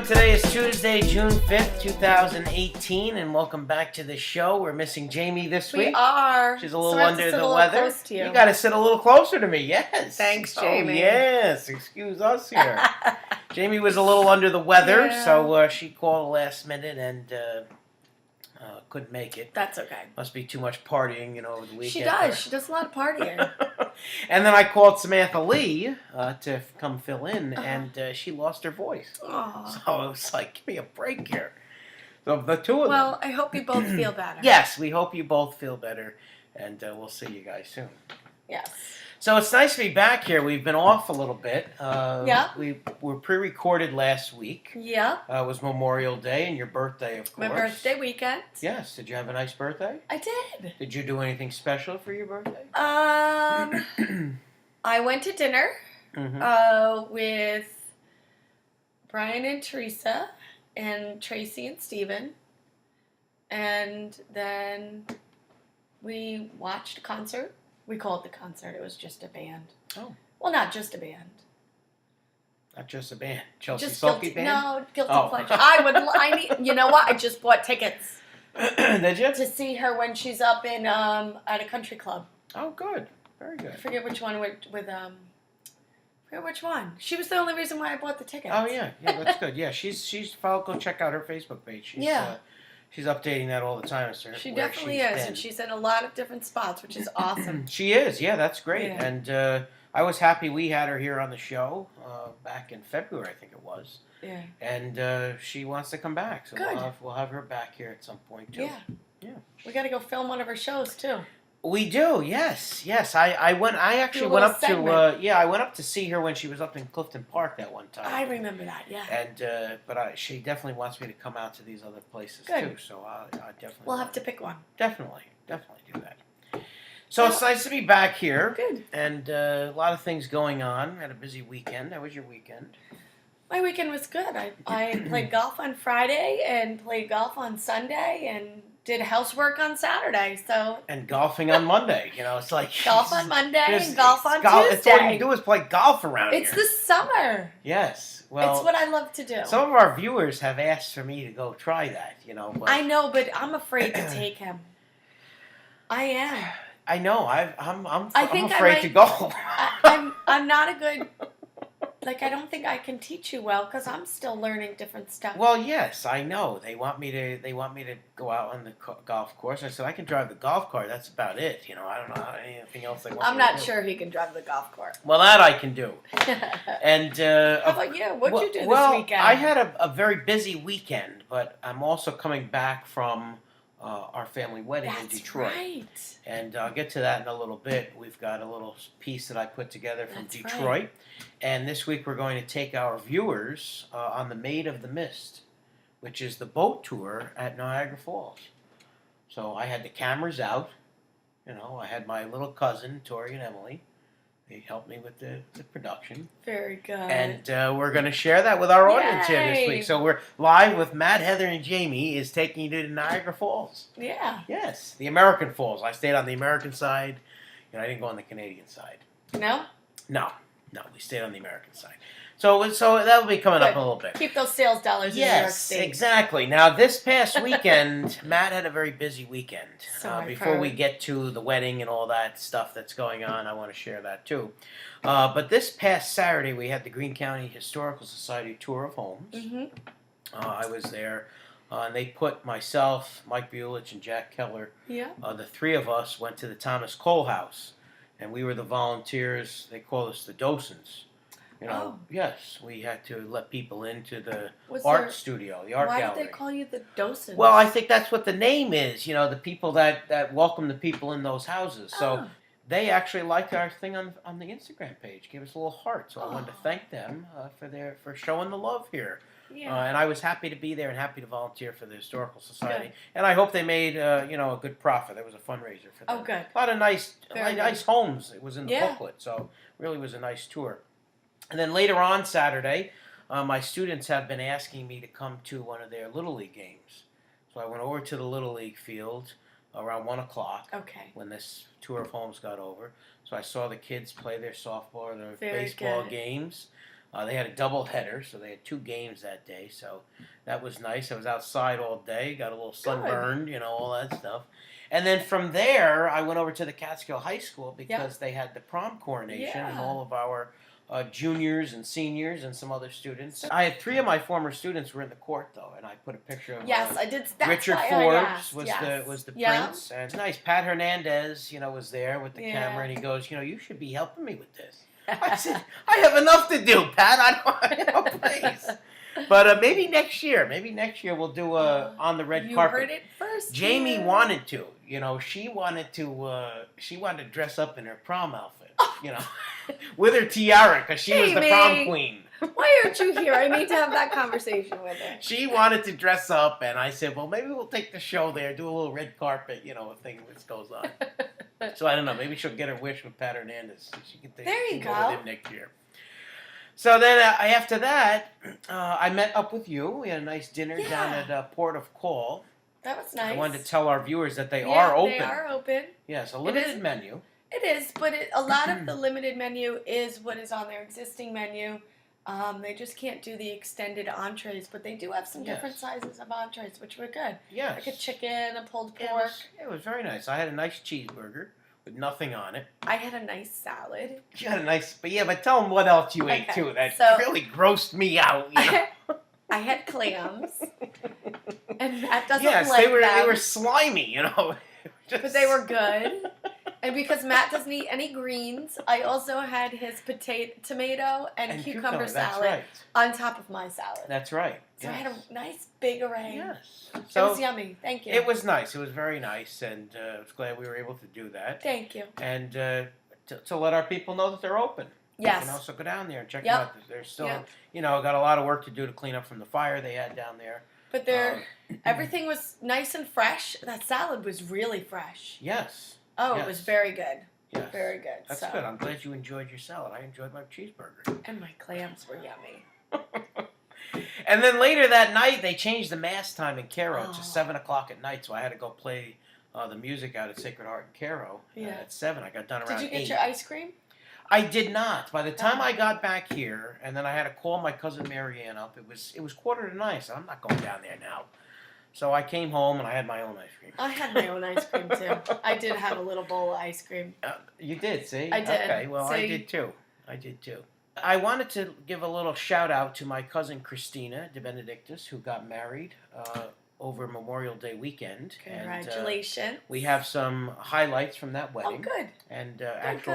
Today is Tuesday, June 5th, 2018, and welcome back to the show. We're missing Jamie this week. We are. She's a little so under the weather. Close to you. You got to sit a little closer to me, yes. Thanks, Jamie. Oh, yes, excuse us here. Jamie was a little under the weather, so she called last minute and couldn't make it. That's okay. Must be too much partying, over the weekend. She does. She does a lot of partying. And then I called Samantha Lee to come fill in, and she lost her voice. Aww. So I was like, give me a break here. So the two of them. Well, I hope you both feel better. Yes, we hope you both feel better, and we'll see you guys soon. Yes. So it's nice to be back here. We've been off a little bit. Yeah. We were pre-recorded last week. Yeah. It was Memorial Day and your birthday, of course. My birthday weekend. Yes. Did you have a nice birthday? I did. Did you do anything special for your birthday? I went to dinner with Brian and Teresa and Tracy and Steven. And then we watched a concert. We called it the concert. It was just a band. Oh. Well, not just a band. Not just a band. Chelsea Just Sulky guilty, Band? No, Guilty Pleasure. I need, you know what? I just bought tickets. Did you? To see her when she's up in, at a country club. Oh, good. Very good. I forget which one I forget which one. She was the only reason why I bought the tickets. Oh, yeah. Yeah, that's good. Yeah, she's go check out her Facebook page. She's updating that all the time. She definitely is, and she's in a lot of different spots, which is awesome. She is, yeah, that's great. Yeah. And I was happy we had her here on the show back in February, I think it was. Yeah. And she wants to come back, so Good. we'll have her back here at some point too. Yeah. Yeah. We got to go film one of her shows too. We do, yes. I actually went up to see her when she was up in Clifton Park that one time. I remember that, yeah. And but she definitely wants me to come out to these other places too. So I definitely. We'll have to pick one. Definitely do that. So it's nice to be back here. Good. And a lot of things going on. Had a busy weekend. How was your weekend? My weekend was good. I played golf on Friday and played golf on Sunday and did housework on Saturday. And golfing on Monday. It's like golf on Monday and golf on Tuesday. It's all you do is play golf around here. It's the summer. Yes. Well, it's what I love to do. Some of our viewers have asked for me to go try that. But I know, but I'm afraid to take him. I am. I know. I'm afraid to go. I'm not a good. I don't think I can teach you well because I'm still learning different stuff. Well, yes, I know. They want me to go out on the golf course. I said I can drive the golf cart. That's about it. I don't know anything else they want. I'm me to not do. sure he can drive the golf cart. Well, that I can do. And how about you? What'd you do this weekend? I had a very busy weekend, but I'm also coming back from our family wedding in Detroit. Right. And I'll get to that in a little bit. We've got a little piece that I put together from Detroit. Right. And this week we're going to take our viewers on the Maid of the Mist, which is the boat tour at Niagara Falls. So I had the cameras out. I had my little cousin, Tori and Emily. They helped me with the production. Very good. And we're going to share that with our audience here this Yay. week. So we're live with Matt, Heather, and Jamie is taking you to Niagara Falls. Yeah. Yes, the American Falls. I stayed on the American side. I didn't go on the Canadian side. No? No, we stayed on the American side. So that'll be coming up in a little bit. Keep those sales dollars in New York State. Yes, exactly. Now, this past weekend, Matt had a very busy weekend. Before we get to the wedding and all that stuff that's going on, I want to share that too. But this past Saturday, we had the Greene County Historical Society Tour of Homes. Mm-hmm. I was there. And they put myself, Mike Bulich, and Jack Keller, the three of us went to the Thomas Cole House. And we were the volunteers. They call us the docents. Yes, we had to let people into the art studio, the art gallery. Why did they call you the docents? Well, I think that's what the name is. The people that welcome the people in those houses. So they actually liked our thing on the Instagram page. Gave us a little heart. So I wanted to thank them for showing the love here. Yeah. And I was happy to be there and happy to volunteer for the Historical Society. Good. And I hope they made a good profit. There was a fundraiser for them. Oh, good. A lot of nice homes. It was in the Yeah. booklet. So really was a nice tour. And then later on Saturday, my students have been asking me to come to one of their Little League games. So I went over to the Little League field around 1 o'clock. Okay. When this tour of homes got over. So I saw the kids play their softball or their Very baseball good. games. They had a double header, so they had 2 games that day. So that was nice. I was outside all day, got a little sunburned, all that stuff. And then from there, I went over to the Catskill High School because they had the prom coronation and all of our juniors and seniors and some other students. I had 3 of my former students were in the court though, and I put a picture of I did. Richard Forbes was the prince, and nice. Pat Hernandez, was there with the camera, and he goes, you should be helping me with this. I said, I have enough to do, Pat. I don't, please. But maybe next year we'll do on the red carpet. You heard it first. Jamie wanted to, she wanted to dress up in her prom outfit, with her tiara because she was the prom queen. Why aren't you here? I need to have that conversation with her. She wanted to dress up, and I said, well, maybe we'll take the show there, do a little red carpet, a thing that goes on. So I don't know. Maybe she'll get her wish with Pat Hernandez. She can go with him next year. So then after that, I met up with you. We had a nice dinner down at Port of Call. That was nice. I wanted to tell our viewers that they are open. They are open. Yes, a limited menu. It is, but a lot of the limited menu is what is on their existing menu. They just can't do the extended entrees, but they do have some different sizes of entrees, which were good. Yes. Like a chicken, a pulled pork. It was very nice. I had a nice cheeseburger with nothing on it. I had a nice salad. You had a nice, but tell them what else you ate too. That really grossed me out. I had clams, and that doesn't like them. They were slimy, But they were good. And because Matt doesn't eat any greens, I also had his tomato and cucumber salad on top of my salad. That's right. So I had a nice big array. Yes. So it was yummy. Thank you. It was nice. It was very nice, and I was glad we were able to do that. Thank you. And to let our people know that they're open. Yes. So go down there and check them out. They're still, got a lot of work to do to clean up from the fire they had down there. But everything was nice and fresh. That salad was really fresh. Yes. Oh, it was very good. Yes. Very good. That's good. I'm glad you enjoyed your salad. I enjoyed my cheeseburger. And my clams were yummy. And then later that night, they changed the mass time in Cairo to 7 o'clock at night, so I had to go play the music out at Sacred Heart in Cairo at 7. I got done around 8. Did you get your ice cream? I did not. By the time I got back here, and then I had to call my cousin Marianne up, it was 8:45, so I'm not going down there now. So I came home and I had my own ice cream. I had my own ice cream too. I did have a little bowl of ice cream. You did, see? I did. Okay, well, I did too. I wanted to give a little shout out to my cousin Christina De Benedictus, who got married over Memorial Day weekend. Congratulations. And, we have some highlights from that wedding. Oh, good. And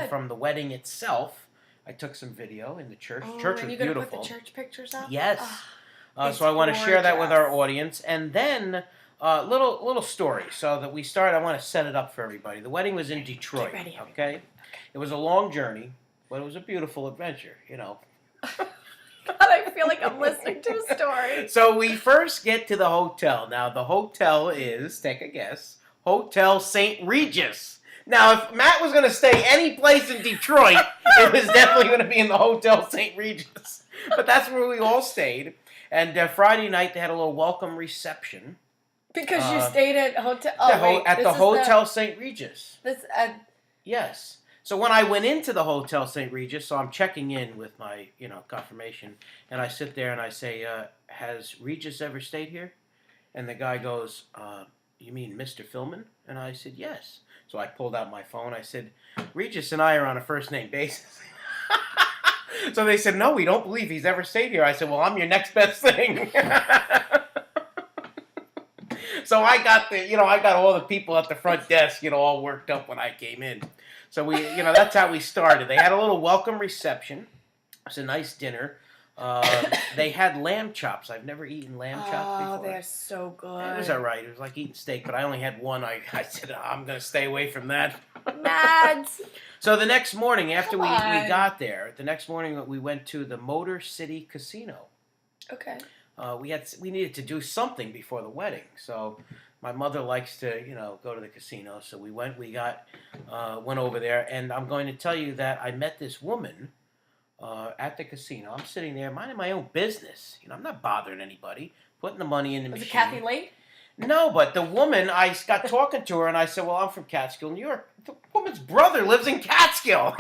from the wedding itself, I took some video in the church. The church was beautiful. Put the church pictures up? Yes. So I want to share that with our audience. And then little story. So that we start, I want to set it up for everybody. The wedding was in Detroit. Get ready, okay? It was a long journey, but it was a beautiful adventure, God, I feel like I'm listening to a story. So we first get to the hotel. Now, the hotel is, take a guess, Hotel St. Regis. Now, if Matt was going to stay any place in Detroit, it was definitely going to be in the Hotel St. Regis. But that's where we all stayed. And Friday night, they had a little welcome reception. Because you stayed at Hotel... at the Hotel St. Regis. Yes. So when I went into the Hotel St. Regis, so I'm checking in with my, confirmation, and I sit there and I say, has Regis ever stayed here? And the guy goes, you mean Mr. Philman? And I said, yes. So I pulled out my phone. I said, Regis and I are on a first-name basis. So they said, no, we don't believe he's ever stayed here. I said, well, I'm your next best thing. So I got I got all the people at the front desk, all worked up when I came in. So we, that's how we started. They had a little welcome reception. It was a nice dinner. They had lamb chops. I've never eaten lamb chops before. Oh, they're so good. It was all right. It was like eating steak, but I only had one. I said, I'm going to stay away from that. Mad. So the next morning, after we got there, we went to the Motor City Casino. Okay. We needed to do something before the wedding. So my mother likes to, go to the casino. So we went over there, and I'm going to tell you that I met this woman at the casino. I'm sitting there minding my own business. I'm not bothering anybody, putting the money in the machine. Was it Kathy Late? No, but the woman, I got talking to her, and I said, well, I'm from Catskill, New York. The woman's brother lives in Catskill.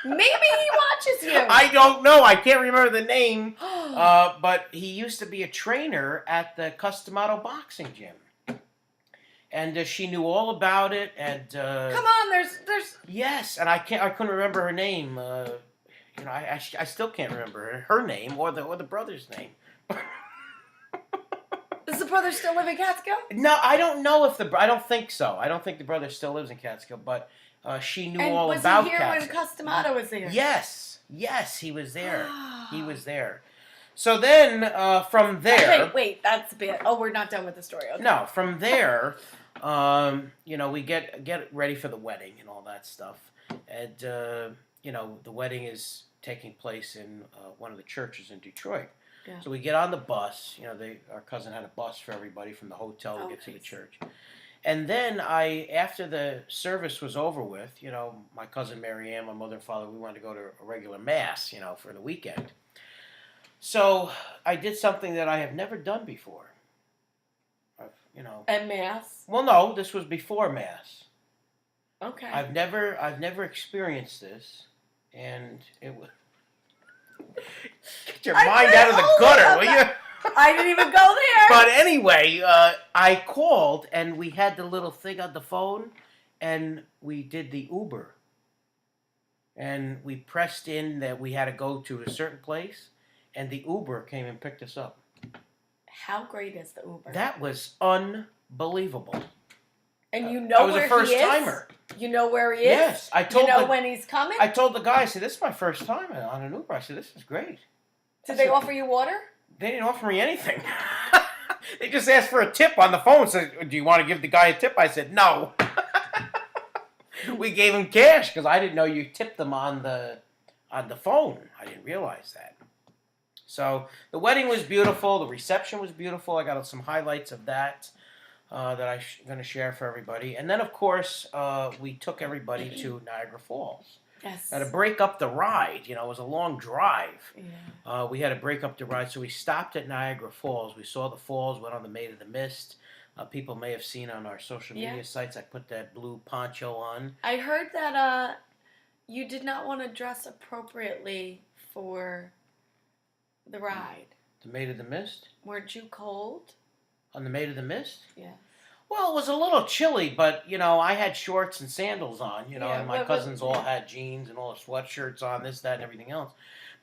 Maybe he watches you. I don't know. I can't remember the name. But he used to be a trainer at the Customato boxing gym. And she knew all about it. And come on, there's. Yes, and I couldn't remember her name. I still can't remember her name or the brother's name. Does the brother still live in Catskill? No, I don't know if I don't think so. I don't think the brother still lives in Catskill, but she knew all about Catskill. And was he here when Customato was there? Yes, he was there. He was there. So then, from there... Wait, that's a bit... Oh, we're not done with the story. Okay. No, from there, we get ready for the wedding and all that stuff. And, the wedding is taking place in one of the churches in Detroit. Yeah. So we get on the bus. Our cousin had a bus for everybody from the hotel to get to the church. And then after the service was over with, my cousin Mary Ann, my mother and father, we wanted to go to a regular mass, for the weekend. So I did something that I have never done before. At mass? Well, no, this was before mass. Okay. I've never experienced this, and it was. Get your mind out of the gutter, will you? I didn't even go there. But anyway, I called, and we had the little thing on the phone, and we did the Uber. And we pressed in that we had to go to a certain place, and the Uber came and picked us up. How great is the Uber? That was unbelievable. And you know where he is? I was a first-timer. You know where he is? Yes. You know when he's coming? I told the guy, I said, this is my first time on an Uber. I said, this is great. Did they offer you water? They didn't offer me anything. They just asked for a tip on the phone. Said, do you want to give the guy a tip? I said, no. We gave him cash because I didn't know you tipped them on the phone. I didn't realize that. So the wedding was beautiful. The reception was beautiful. I got some highlights of that. That I'm going to share for everybody. And then, of course, we took everybody to Niagara Falls. Yes. Now, to break up the ride, it was a long drive. Yeah. We had to break up the ride, so we stopped at Niagara Falls. We saw the falls, went on the Maid of the Mist. People may have seen on our social media sites, I put that blue poncho on. I heard that you did not want to dress appropriately for the ride. The Maid of the Mist? Weren't you cold? On the Maid of the Mist? Yeah. Well, it was a little chilly, but, I had shorts and sandals on, and my cousins all had jeans and all the sweatshirts on, this, that, and everything else.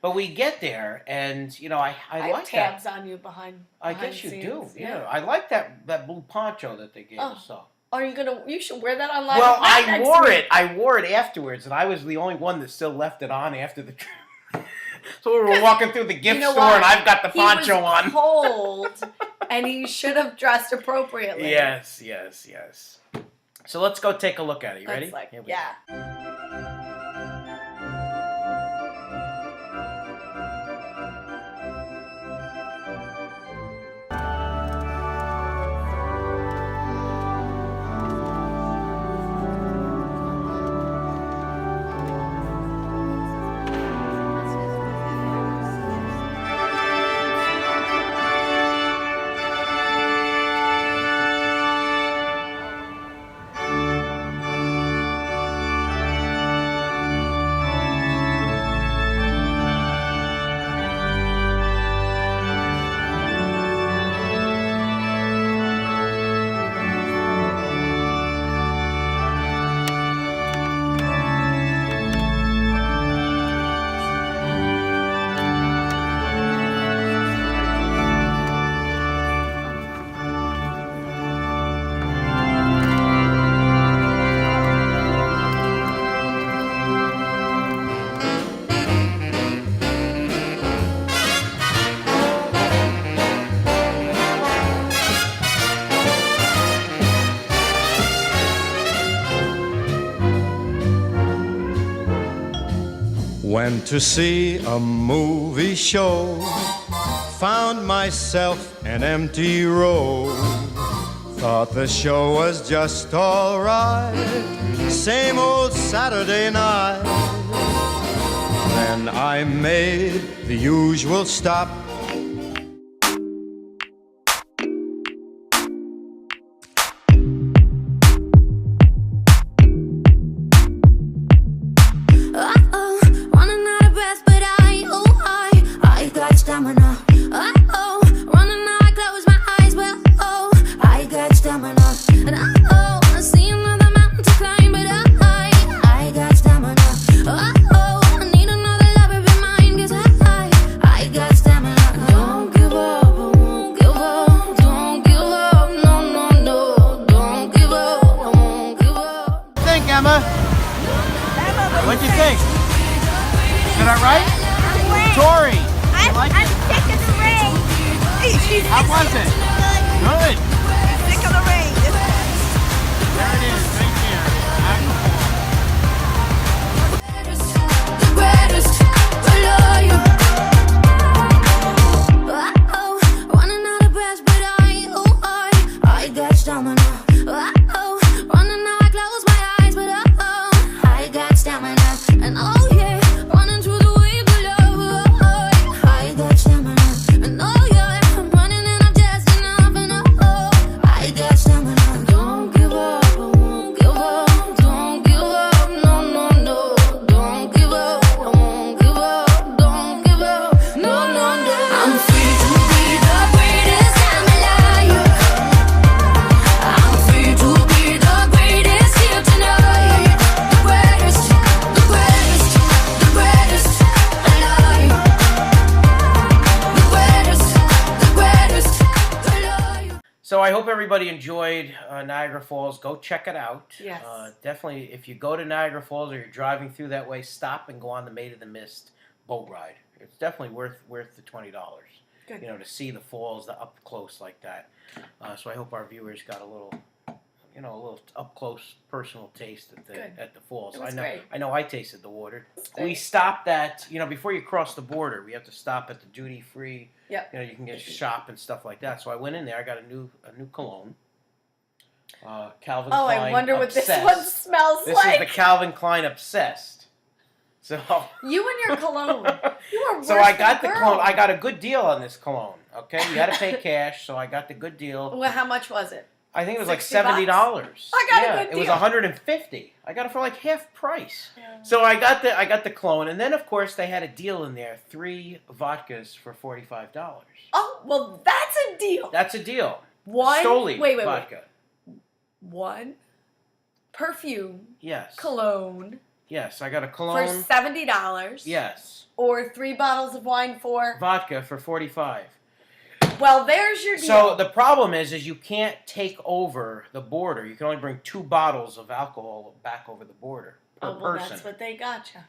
But we get there, and, I like have tabs on you behind I guess you scenes. do, yeah. I like that blue poncho that they gave us. So. Are you you should wear that online? Well, I wore it afterwards, and I was the only one that still left it on after the trip. So we were walking through the gift store, and I've got the poncho on. He was cold, and he should have dressed appropriately. Yes. So let's go take a look at it. You ready? Yeah. Went to see a movie show, found myself an empty row. Thought the show was just alright, same old Saturday night. Then I made the usual stop. was it? Good. Sick of the rain. There it is, right there. Niagara Falls. The greatest below you. Running out of breath, but I got stamina. Running out, I close my eyes, but I got stamina. And oh yeah, running through the wave below. I got stamina. And oh yeah, I'm running and I'm just enough. And I got stamina. Don't give up, I won't give up. Don't give up, no, no, no. Don't give up, I won't give up. Don't give up, no, no, no. I'm free to be the greatest I'm alive. I'm free to be the greatest here tonight. The greatest, the greatest, the greatest alive. The greatest alive. So I hope everybody enjoyed Niagara Falls. Go check it out. Yes. Definitely, if you go to Niagara Falls or you're driving through that way, stop and go on the Maid of the Mist boat ride. It's definitely worth the $20. Good. You know, to see the falls up close like that. So I hope our viewers got a little up close personal taste Good. at the falls. It was great. I know I tasted the water. great. We stopped at, before you cross the border, we have to stop at the duty free. Yep. You can get shop and stuff like that. So I went in there. I got a new cologne. Calvin Oh, Klein. I wonder what Obsessed. this one smells This like. is the Calvin Klein Obsessed. So You and your cologne. You are worse so I got than the a cologne. girl. I got a good deal on this cologne. Okay, you had to pay cash, so I got the good deal. Well, how much was it? I think it was like $60. $70. I got a good It was deal. $150. I got it for like half price. Yeah. So I got the cologne, and then of course they had a deal in there: 3 vodkas for $45. Oh, well, that's a deal. That's a deal. One. Stoli Wait. vodka. One perfume Yes. cologne Yes, I got a for cologne. $70. Yes. Or 3 bottles of wine for. Vodka for $45. Well, there's your deal. So the problem is you can't take over the border. You can only bring 2 bottles of alcohol back over the border per person. That's what they gotcha.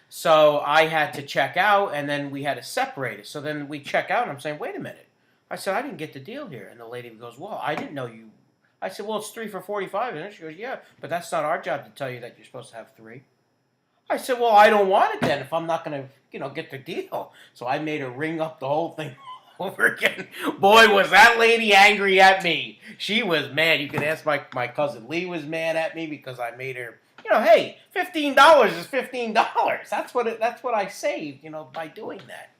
So I had to check out, and then we had to separate it. So then we check out, and I'm saying, wait a minute. I said, I didn't get the deal here. And the lady goes, well, I didn't know you. I said, well, it's 3 for $45. And she goes, yeah, but that's not our job to tell you that you're supposed to have 3. I said, well, I don't want it then if I'm not going to, get the deal. So I made her ring up the whole thing over again. Boy, was that lady angry at me. She was mad. You can ask my cousin Lee was mad at me because I made her, hey, $15 is $15. That's what I saved, by doing that.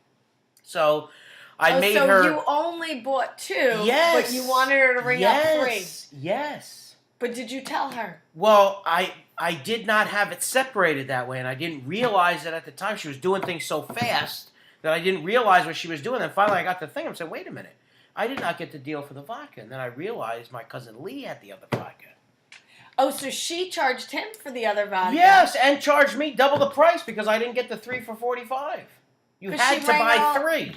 So I made her. So you only bought 2, Yes. but you wanted her to ring up 3. Yes. But did you tell her? Well, I did not have it separated that way, and I didn't realize that at the time. She was doing things so fast that I didn't realize what she was doing. And finally I got the thing. I'm saying, wait a minute. I did not get the deal for the vodka. And then I realized my cousin Lee had the other vodka. Oh, so she charged him for the other vodka. Yes, and charged me double the price because I didn't get the 3 for $45. You 'Cause had she to rang buy out- 3.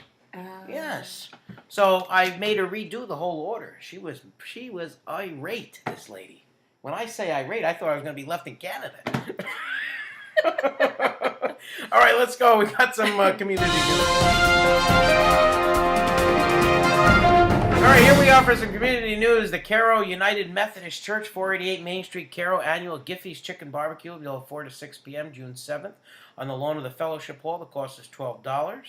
Yes. So I made her redo the whole order. She was irate, this lady. When I say irate, I thought I was going to be left in Canada. All right, let's go. We got some community news. All right, here we are for some community news. The Cairo United Methodist Church, 488 Main Street, Cairo, annual Giffey's Chicken Barbecue will be held 4 to 6 p.m. June 7th on the lawn of the Fellowship Hall. The cost is $12.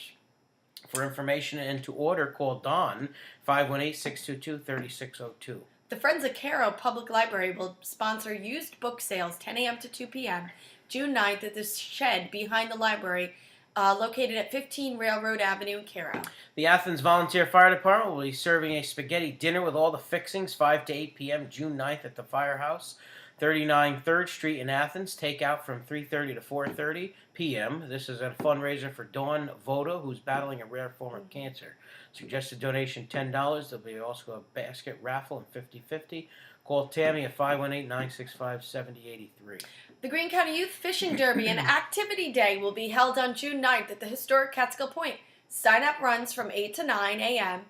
For information and to order, call Dawn, 518-622-3602. The Friends of Cairo Public Library will sponsor used book sales 10 a.m. to 2 p.m. June 9th at the shed behind the library located at 15 Railroad Avenue in Cairo. The Athens Volunteer Fire Department will be serving a spaghetti dinner with all the fixings 5 to 8 p.m. June 9th at the Firehouse, 39 3rd Street in Athens. Takeout from 3:30 to 4:30 p.m. This is a fundraiser for Dawn Voda, who's battling a rare form of cancer. Suggested donation $10. There'll be also a basket raffle and 50-50. Call Tammy at 518-965-7083. The Greene County Youth Fishing Derby and Activity Day will be held on June 9th at the historic Catskill Point. Sign-up runs from 8 to 9 a.m.,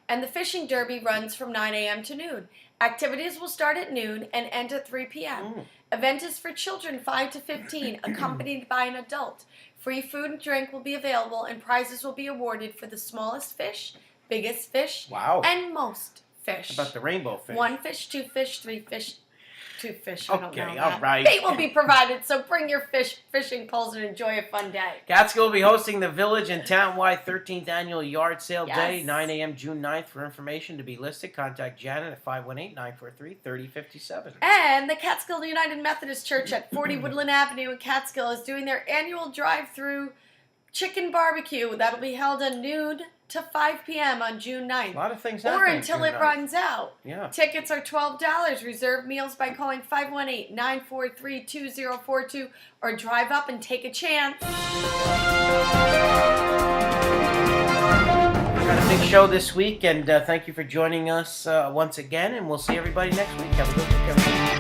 and the Fishing Derby runs from 9 a.m. to noon. Activities will start at noon and end at 3 p.m. Event is for children 5 to 15, accompanied by an adult. Free food and drink will be available, and prizes will be awarded for the smallest fish, biggest fish. Wow. And most fish. How about the rainbow fish? 1 fish, 2 fish, 3 fish, 2 fish. I don't know. Okay, all right. Bait will be provided, so bring your fishing poles and enjoy a fun day. Catskill will be hosting the Village and Townwide 13th Annual Yard Sale Yes. Day, 9 a.m. June 9th. For information to be listed, contact Janet at 518-943-3057. And the Catskill United Methodist Church at 40 Woodland Avenue in Catskill is doing their annual drive-through chicken barbecue. That'll be held at noon to 5 p.m. on June 9th. A lot of things Or happening until June it 9th. runs out. Yeah. Tickets are $12. Reserve meals by calling 518-943-2042 or drive up and take a chance. We got a big show this week, and thank you for joining us once again, and we'll see everybody next week. Have a good week, everybody.